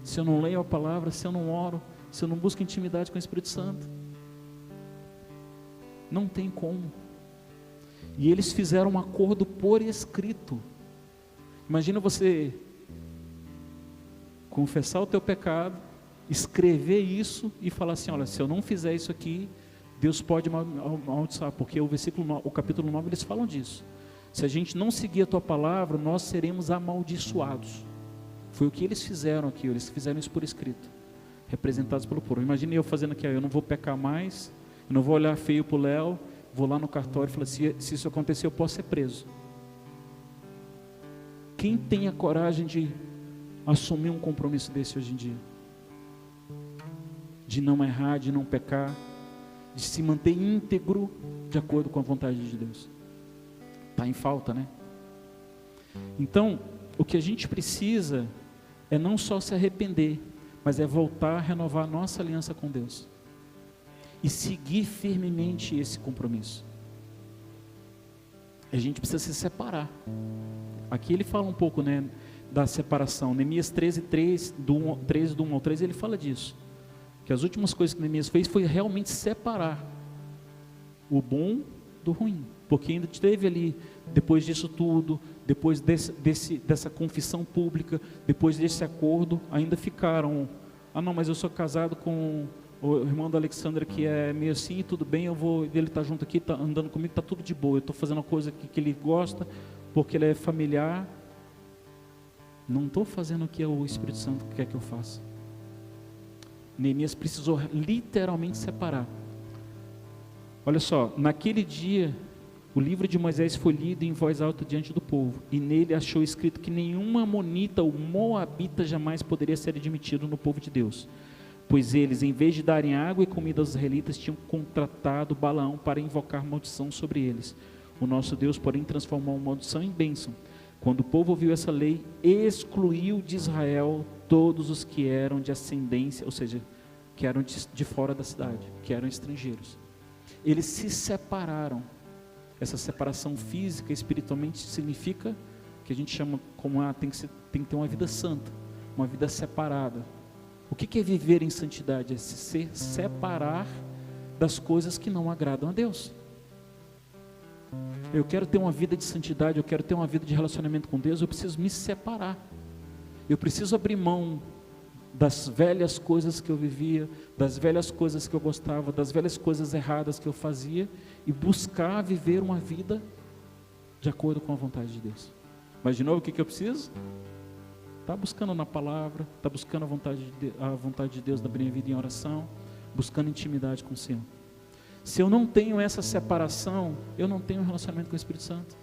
Se eu não leio a palavra, se eu não oro, se eu não busco intimidade com o Espírito Santo? Não tem como. E eles fizeram um acordo por escrito. Imagina você confessar o teu pecado, escrever isso e falar assim, olha, se eu não fizer isso aqui, Deus pode amaldiçoar, porque o capítulo 9 eles falam disso. Se a gente não seguir a tua palavra, nós seremos amaldiçoados. Foi o que eles fizeram aqui, eles fizeram isso por escrito, representados pelo povo. Imagine eu fazendo aqui, eu não vou pecar mais, eu não vou olhar feio para o Léo, vou lá no cartório e falar, se isso acontecer eu posso ser preso. Quem tem a coragem de assumir um compromisso desse hoje em dia? De não errar, de não pecar, de se manter íntegro de acordo com a vontade de Deus. Está em falta, né? Então, o que a gente precisa é não só se arrepender, mas é voltar a renovar a nossa aliança com Deus e seguir firmemente esse compromisso. A gente precisa se separar. Aqui ele fala um pouco, né, da separação. Neemias 13, do 1 ao 3, ele fala disso. Que as últimas coisas que Neemias fez foi realmente separar o bom do ruim. Porque ainda teve ali, depois disso tudo, depois dessa confissão pública, depois desse acordo, ainda ficaram, não, mas eu sou casado com o irmão da Alexandra que é meio assim, tudo bem, ele está junto aqui, está andando comigo, está tudo de boa, eu estou fazendo uma coisa que ele gosta, porque ele é familiar, não estou fazendo o que o Espírito Santo quer que eu faça. Neemias precisou literalmente separar. Olha só, naquele dia, o livro de Moisés foi lido em voz alta diante do povo, e nele achou escrito que nenhum amonita ou moabita jamais poderia ser admitido no povo de Deus, pois eles, em vez de darem água e comida aos israelitas, tinham contratado Balaão para invocar maldição sobre eles. O nosso Deus, porém, transformou a maldição em bênção. Quando o povo ouviu essa lei, excluiu de Israel todos os que eram de ascendência, ou seja, que eram de fora da cidade, que eram estrangeiros. Eles se separaram. Essa separação física, espiritualmente, significa que a gente chama como tem que ter uma vida santa, uma vida separada. O que é viver em santidade? É se separar das coisas que não agradam a Deus. Eu quero ter uma vida de santidade, eu quero ter uma vida de relacionamento com Deus, eu preciso me separar. Eu preciso abrir mão das velhas coisas que eu vivia, das velhas coisas que eu gostava, das velhas coisas erradas que eu fazia, e buscar viver uma vida de acordo com a vontade de Deus. Mas de novo, o que eu preciso? Está buscando na palavra, está buscando a vontade de Deus da minha vida em oração, buscando intimidade com o Senhor. Se eu não tenho essa separação, eu não tenho um relacionamento com o Espírito Santo.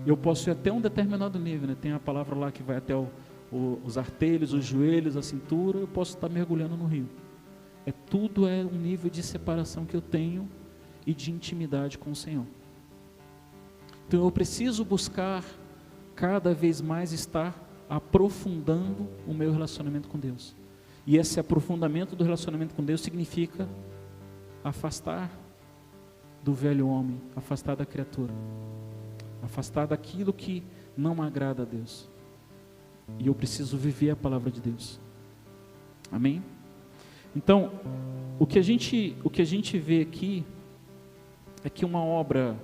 Eu posso ir até um determinado nível, né? Tem a palavra lá que vai até os artelhos, os joelhos, a cintura, eu posso estar mergulhando no rio. Tudo é um nível de separação que eu tenho e de intimidade com o Senhor. Então eu preciso buscar cada vez mais estar aprofundando o meu relacionamento com Deus. E esse aprofundamento do relacionamento com Deus significa afastar do velho homem, afastar da criatura, afastar daquilo que não agrada a Deus. E eu preciso viver a palavra de Deus. Amém? Então, o que a gente vê aqui é que uma obra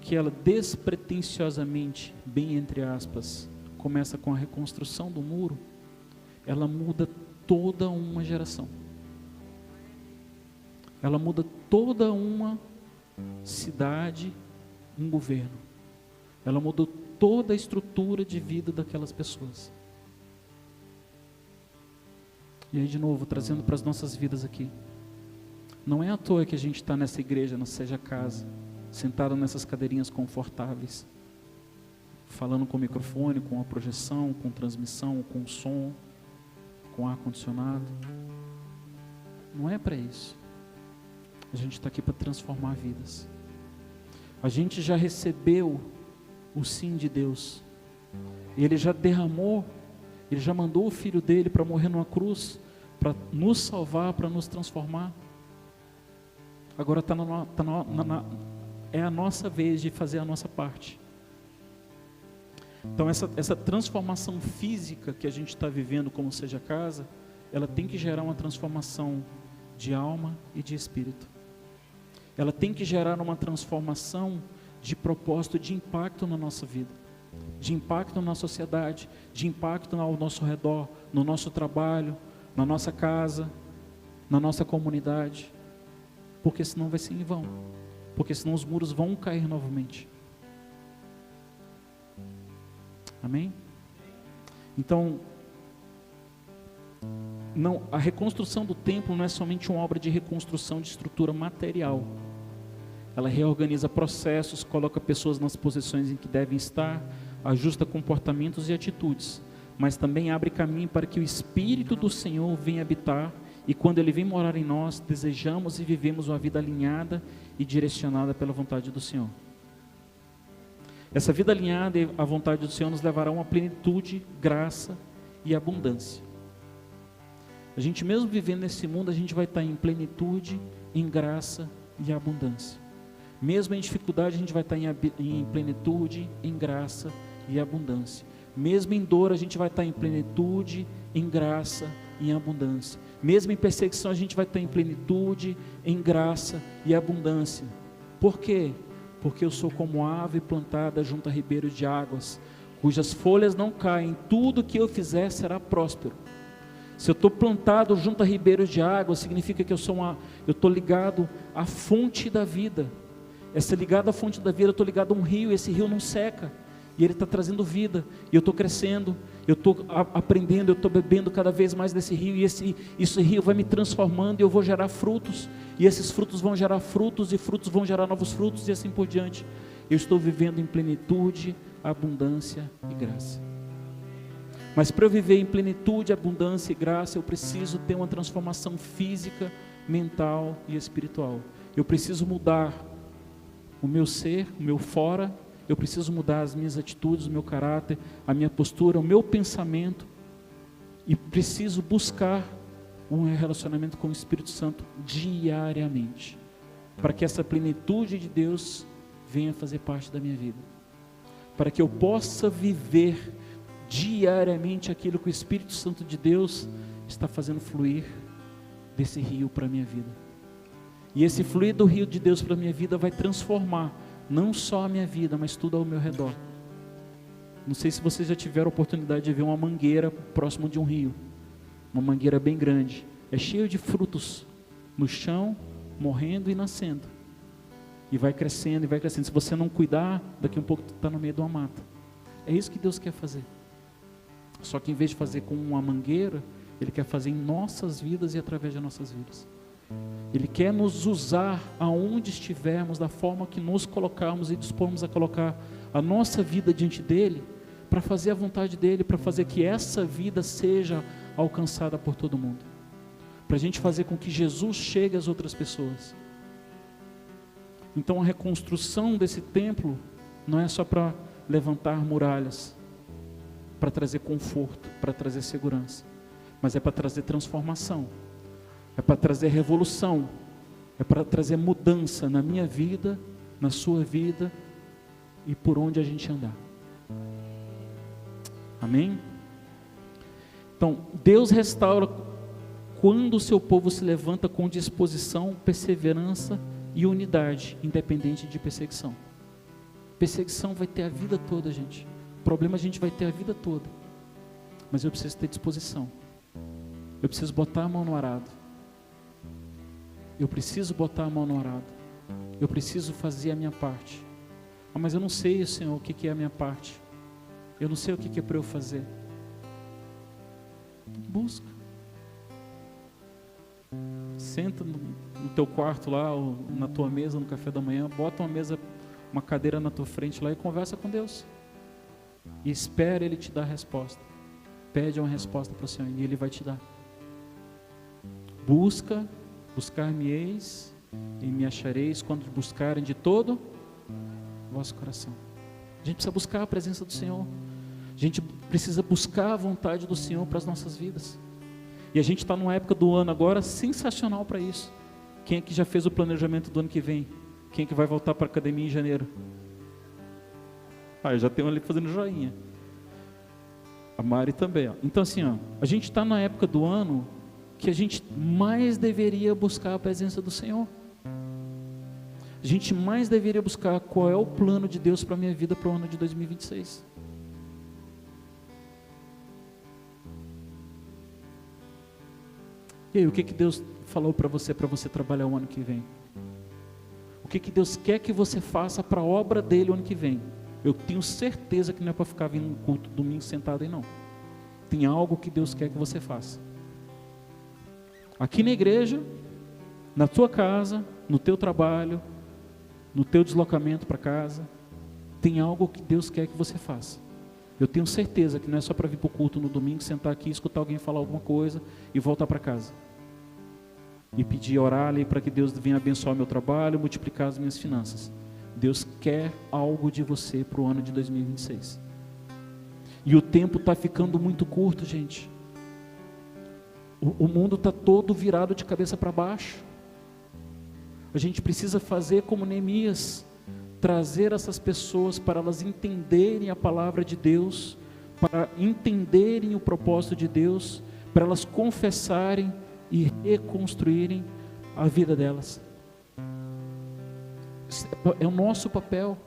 que ela despretensiosamente, bem entre aspas, começa com a reconstrução do muro, ela muda toda uma geração. Ela muda toda uma cidade, um governo. Ela mudou toda a estrutura de vida daquelas pessoas. E aí de novo, trazendo para as nossas vidas aqui. Não é à toa que a gente está nessa igreja, na Seja Casa, sentado nessas cadeirinhas confortáveis, falando com o microfone, com a projeção, com transmissão, com som, com ar-condicionado. Não é para isso. A gente está aqui para transformar vidas. A gente já recebeu o sim de Deus. Ele já derramou, Ele já mandou o Filho dele para morrer numa cruz, para nos salvar, para nos transformar. Agora é a nossa vez de fazer a nossa parte. Então essa transformação física que a gente está vivendo como Seja Casa, ela tem que gerar uma transformação de alma e de espírito. Ela tem que gerar uma transformação de propósito, de impacto na nossa vida, de impacto na sociedade, de impacto ao nosso redor, no nosso trabalho, na nossa casa, na nossa comunidade, porque senão vai ser em vão, porque senão os muros vão cair novamente. Amém? Então, a reconstrução do templo não é somente uma obra de reconstrução de estrutura material. Ela reorganiza processos, coloca pessoas nas posições em que devem estar, ajusta comportamentos e atitudes, mas também abre caminho para que o Espírito do Senhor venha habitar, e quando Ele vem morar em nós, desejamos e vivemos uma vida alinhada e direcionada pela vontade do Senhor. Essa vida alinhada à vontade do Senhor nos levará a uma plenitude, graça e abundância. A gente mesmo vivendo nesse mundo, a gente vai estar em plenitude, em graça e abundância. Mesmo em dificuldade, a gente vai estar em plenitude, em graça e abundância. Mesmo em dor, a gente vai estar em plenitude, em graça e em abundância. Mesmo em perseguição, a gente vai estar em plenitude, em graça e abundância. Por quê? Porque eu sou como ave plantada junto a ribeiros de águas, cujas folhas não caem, tudo que eu fizer será próspero. Se eu estou plantado junto a ribeiros de água, significa que eu estou ligado à fonte da vida. Essa ligada à fonte da vida, eu estou ligado a um rio, e esse rio não seca, e ele está trazendo vida, e eu estou crescendo, eu estou aprendendo, eu estou bebendo cada vez mais desse rio, e esse rio vai me transformando, e eu vou gerar frutos, e esses frutos vão gerar frutos, e frutos vão gerar novos frutos, e assim por diante. Eu estou vivendo em plenitude, abundância e graça. Mas para eu viver em plenitude, abundância e graça, eu preciso ter uma transformação física, mental e espiritual. Eu preciso mudar o meu ser, o meu fora, eu preciso mudar as minhas atitudes, o meu caráter, a minha postura, o meu pensamento, e preciso buscar um relacionamento com o Espírito Santo diariamente, para que essa plenitude de Deus venha fazer parte da minha vida, para que eu possa viver diariamente aquilo que o Espírito Santo de Deus está fazendo fluir desse rio para a minha vida. E esse fluir do rio de Deus para a minha vida vai transformar não só a minha vida, mas tudo ao meu redor. Não sei se vocês já tiveram a oportunidade de ver uma mangueira próximo de um rio, uma mangueira bem grande, é cheio de frutos no chão, morrendo e nascendo, e vai crescendo e vai crescendo. Se você não cuidar, daqui a um pouco tu está no meio de uma mata. É isso que Deus quer fazer. Só que em vez de fazer com uma mangueira, Ele quer fazer em nossas vidas e através de nossas vidas. Ele quer nos usar aonde estivermos, da forma que nos colocarmos e dispomos a colocar a nossa vida diante dEle, para fazer a vontade dEle, para fazer que essa vida seja alcançada por todo mundo. Para a gente fazer com que Jesus chegue às outras pessoas. Então a reconstrução desse templo não é só para levantar muralhas, para trazer conforto, para trazer segurança, mas é para trazer transformação, é para trazer revolução, é para trazer mudança na minha vida, na sua vida e por onde a gente andar. Amém? Então, Deus restaura quando o seu povo se levanta com disposição, perseverança e unidade, independente de perseguição. Perseguição vai ter a vida toda, gente. Problema a gente vai ter a vida toda. Mas eu preciso ter disposição. Eu preciso botar a mão no arado. Eu preciso botar a mão no arado. Eu preciso fazer a minha parte. Mas eu não sei, Senhor, o que é a minha parte. Eu não sei o que é para eu fazer. Busca. Senta no teu quarto lá, ou na tua mesa, no café da manhã, bota uma cadeira na tua frente lá e conversa com Deus. E espera Ele te dar a resposta. Pede uma resposta para o Senhor e Ele vai te dar. Buscar-me-eis e me achareis quando buscarem de todo o vosso coração. A gente precisa buscar a presença do Senhor. A gente precisa buscar a vontade do Senhor para as nossas vidas. E a gente está numa época do ano agora sensacional para isso. Quem é que já fez o planejamento do ano que vem? Quem é que vai voltar para a academia em janeiro? Eu já tenho ali fazendo joinha. A Mari também. Então assim, a gente está na época do ano que a gente mais deveria buscar a presença do Senhor. A gente mais deveria buscar qual é o plano de Deus para a minha vida para o ano de 2026. E aí, o que Deus falou para você trabalhar o ano que vem? O que Deus quer que você faça para a obra dele o ano que vem? Eu tenho certeza que não é para ficar vindo no culto domingo sentado aí não. Tem algo que Deus quer que você faça. Aqui na igreja, na tua casa, no teu trabalho, no teu deslocamento para casa, tem algo que Deus quer que você faça. Eu tenho certeza que não é só para vir para o culto no domingo, sentar aqui, escutar alguém falar alguma coisa e voltar para casa. E pedir, orar ali para que Deus venha abençoar meu trabalho, multiplicar as minhas finanças. Deus quer algo de você para o ano de 2026. E o tempo está ficando muito curto, gente. O mundo está todo virado de cabeça para baixo. A gente precisa fazer como Neemias, trazer essas pessoas para elas entenderem a palavra de Deus, para entenderem o propósito de Deus, para elas confessarem e reconstruírem a vida delas. É o nosso papel.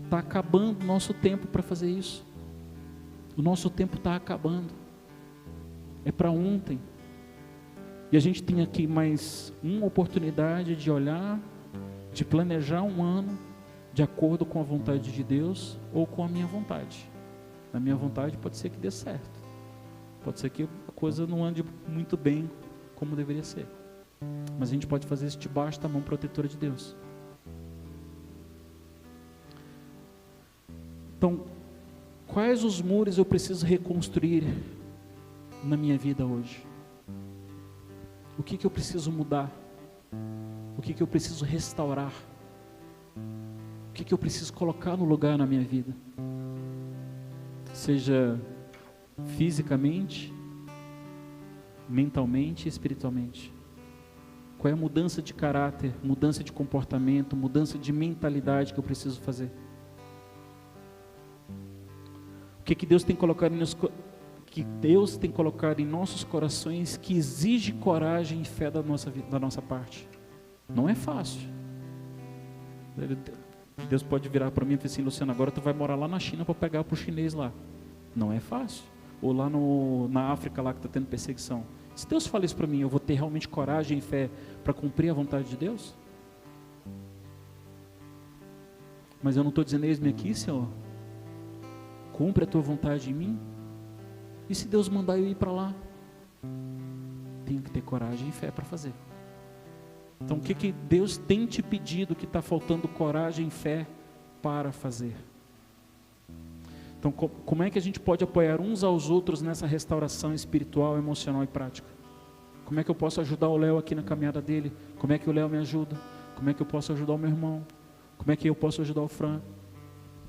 Está acabando o nosso tempo para fazer isso. O nosso tempo está acabando. É para ontem. E a gente tem aqui mais uma oportunidade de olhar, de planejar um ano de acordo com a vontade de Deus ou com a minha vontade. Na minha vontade pode ser que dê certo. Pode ser que a coisa não ande muito bem como deveria ser. Mas a gente pode fazer isso debaixo da mão protetora de Deus. Então, quais os muros eu preciso reconstruir na minha vida hoje? O que eu preciso mudar? O que eu preciso restaurar? O que eu preciso colocar no lugar na minha vida? Seja fisicamente, mentalmente e espiritualmente. Qual é a mudança de caráter, mudança de comportamento, mudança de mentalidade que eu preciso fazer? O que Deus tem colocado em nossos corações que exige coragem e fé da nossa parte? Não é fácil. Deus pode virar para mim e dizer assim: Luciano, agora tu vai morar lá na China para pegar para o chinês lá. Não é fácil. Ou lá na África lá que está tendo perseguição. Se Deus fala isso para mim, eu vou ter realmente coragem e fé para cumprir a vontade de Deus? Mas eu não estou dizendo, eis-me aqui, Senhor. cumpre a tua vontade em mim? E se Deus mandar eu ir para lá? Tenho que ter coragem e fé para fazer. Então o que Deus tem te pedido que está faltando coragem e fé para fazer? Então como é que a gente pode apoiar uns aos outros nessa restauração espiritual, emocional e prática? Como é que eu posso ajudar o Léo aqui na caminhada dele? Como é que o Léo me ajuda? Como é que eu posso ajudar o meu irmão? Como é que eu posso ajudar o Fran?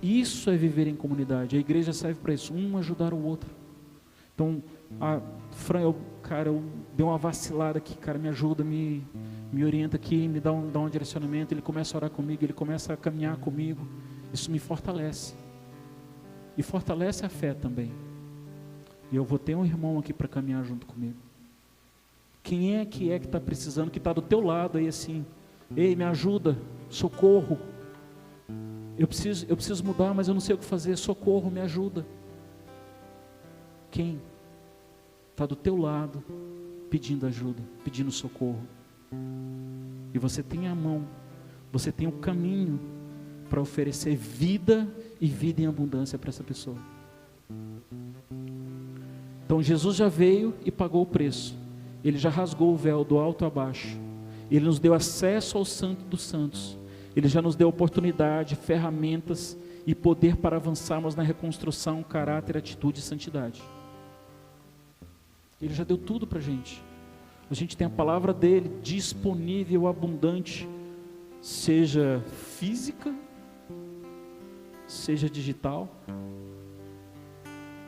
Isso é viver em comunidade. A igreja serve para isso, um ajudar o outro. Então, Fran, eu dei uma vacilada aqui, cara, me ajuda, me orienta aqui, me dá um direcionamento. Ele começa a orar comigo, ele começa a caminhar comigo. Isso me fortalece. E fortalece a fé também. E eu vou ter um irmão aqui para caminhar junto comigo. Quem é que está precisando, que está do teu lado aí assim? Ei, me ajuda, socorro. Eu preciso mudar, mas eu não sei o que fazer. Socorro, me ajuda. Quem está do teu lado pedindo ajuda, pedindo socorro? E você tem a mão, você tem o caminho para oferecer vida e vida em abundância para essa pessoa. Então Jesus já veio e pagou o preço. Ele já rasgou o véu do alto a baixo. Ele nos deu acesso ao Santo dos Santos. Ele já nos deu oportunidade, ferramentas e poder para avançarmos na reconstrução, caráter, atitude e santidade. Ele já deu tudo para a gente. A gente tem a palavra dele disponível, abundante, seja física, seja digital.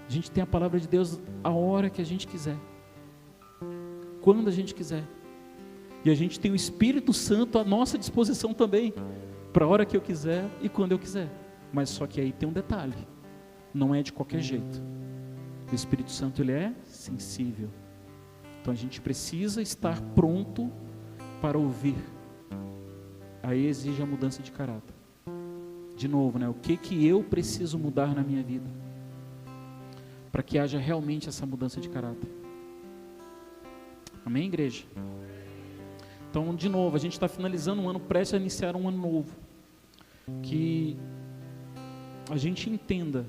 A gente tem a palavra de Deus a hora que a gente quiser, quando a gente quiser. E a gente tem o Espírito Santo à nossa disposição também, para a hora que eu quiser e quando eu quiser. Mas só que aí tem um detalhe, não é de qualquer jeito. O Espírito Santo, ele é sensível. Então a gente precisa estar pronto para ouvir. Aí exige a mudança de caráter. De novo, o que eu preciso mudar na minha vida para que haja realmente essa mudança de caráter? Amém, igreja? Então, de novo, a gente está finalizando um ano, prestes a iniciar um ano novo. Que a gente entenda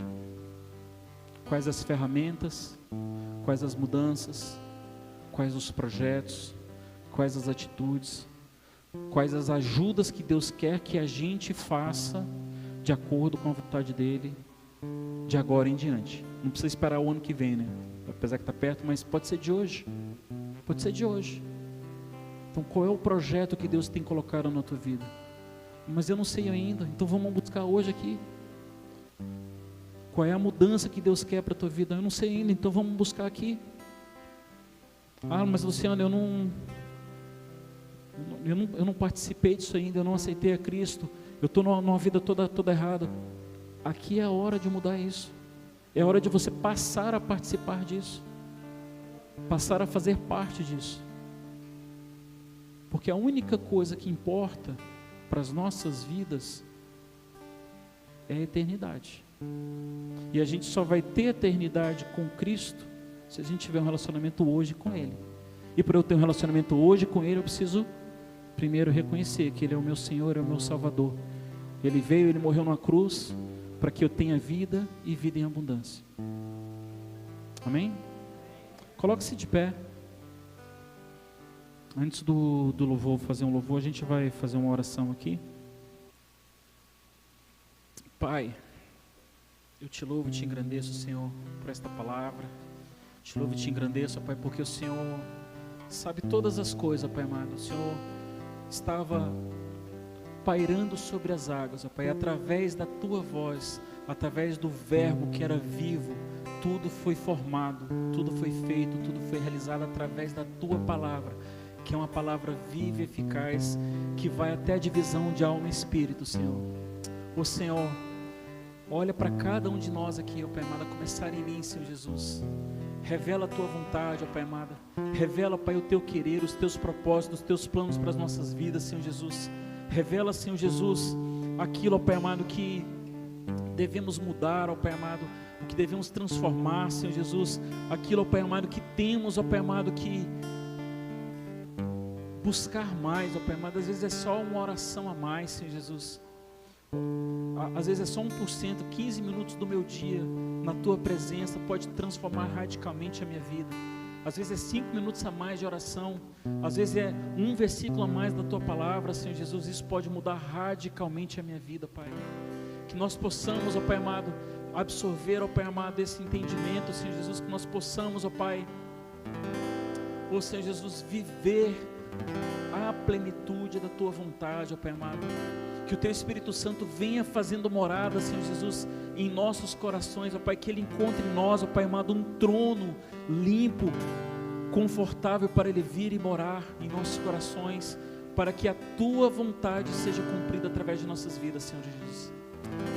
quais as ferramentas, quais as mudanças, quais os projetos, quais as atitudes, quais as ajudas que Deus quer que a gente faça de acordo com a vontade dEle, de agora em diante. Não precisa esperar o ano que vem, apesar que está perto, mas pode ser de hoje. Pode ser de hoje. Então qual é o projeto que Deus tem colocado na tua vida? Mas eu não sei ainda, então vamos buscar hoje aqui. Qual é a mudança que Deus quer para a tua vida? Eu não sei ainda, então vamos buscar aqui. Mas Luciano, eu não participei disso ainda, eu não aceitei a Cristo, eu estou numa vida toda errada. Aqui é a hora de mudar isso. É a hora de você passar a participar disso, passar a fazer parte disso. Porque a única coisa que importa para as nossas vidas é a eternidade. E a gente só vai ter eternidade com Cristo se a gente tiver um relacionamento hoje com Ele. E para eu ter um relacionamento hoje com Ele, eu preciso primeiro reconhecer que Ele é o meu Senhor, é o meu Salvador. Ele veio, Ele morreu numa cruz para que eu tenha vida e vida em abundância. Amém? Coloque-se de pé. Antes do louvor, fazer um louvor, a gente vai fazer uma oração aqui. Pai, eu te louvo e te engrandeço, Senhor, por esta palavra. Te louvo e te engrandeço, Pai, porque o Senhor sabe todas as coisas, Pai amado. O Senhor estava pairando sobre as águas, Pai, através da Tua voz, através do verbo que era vivo, tudo foi formado, tudo foi feito, tudo foi realizado através da Tua palavra, que é uma palavra viva e eficaz, que vai até a divisão de alma e espírito, Senhor. Ô Senhor, olha para cada um de nós aqui, ó Pai amado, a começar em mim, Senhor Jesus. Revela a Tua vontade, ó Pai amado. Revela, Pai, o Teu querer, os Teus propósitos, os Teus planos para as nossas vidas, Senhor Jesus. Revela, Senhor Jesus, aquilo, ó Pai amado, que devemos mudar, ó Pai amado, o que devemos transformar, Senhor Jesus. Aquilo, ó Pai amado, que temos, ó Pai amado, que buscar mais, ó Pai amado. Às vezes é só uma oração a mais, Senhor Jesus. às vezes é só 1%, 15 minutos do meu dia na tua presença pode transformar radicalmente a minha vida. Às vezes é 5 minutos a mais de oração, às vezes é um versículo a mais da tua palavra, Senhor Jesus. Isso pode mudar radicalmente a minha vida, Pai. Que nós possamos, ó Pai amado, absorver, ó Pai amado, esse entendimento, Senhor Jesus. Que nós possamos, ó Pai, ó Senhor Jesus, viver a plenitude da tua vontade, ó Pai amado. Que o teu Espírito Santo venha fazendo morada, Senhor Jesus, em nossos corações, ó Pai. Que Ele encontre em nós, ó Pai amado, um trono limpo, confortável para Ele vir e morar em nossos corações, para que a tua vontade seja cumprida através de nossas vidas, Senhor Jesus.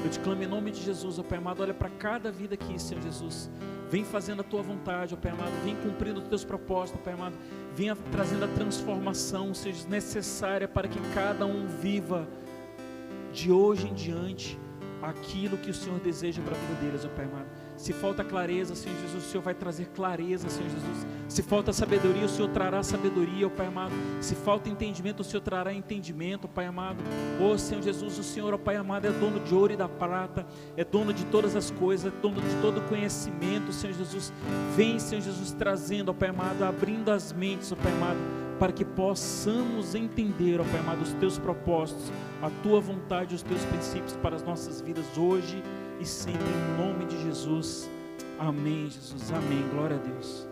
Eu te clamo em nome de Jesus, ó Pai amado. Olha para cada vida aqui, Senhor Jesus. Vem fazendo a tua vontade, ó Pai amado. Vem cumprindo os teus propósitos, ó Pai amado. Venha trazendo a transformação, seja necessária para que cada um viva de hoje em diante aquilo que o Senhor deseja para a vida deles, ó Pai amado. Se falta clareza, Senhor Jesus, o Senhor vai trazer clareza, Senhor Jesus. Se falta sabedoria, o Senhor trará sabedoria, ó Pai amado. Se falta entendimento, o Senhor trará entendimento, ó Pai amado. Ó Senhor Jesus, o Senhor, ó Pai amado, é dono de ouro e da prata, é dono de todas as coisas, é dono de todo conhecimento, Senhor Jesus. Vem, Senhor Jesus, trazendo, ó Pai amado, abrindo as mentes, ó Pai amado, para que possamos entender, ó Pai amado, os teus propósitos, a tua vontade, os teus princípios para as nossas vidas hoje e sempre, em nome de Jesus. Amém, Jesus. Amém. Glória a Deus.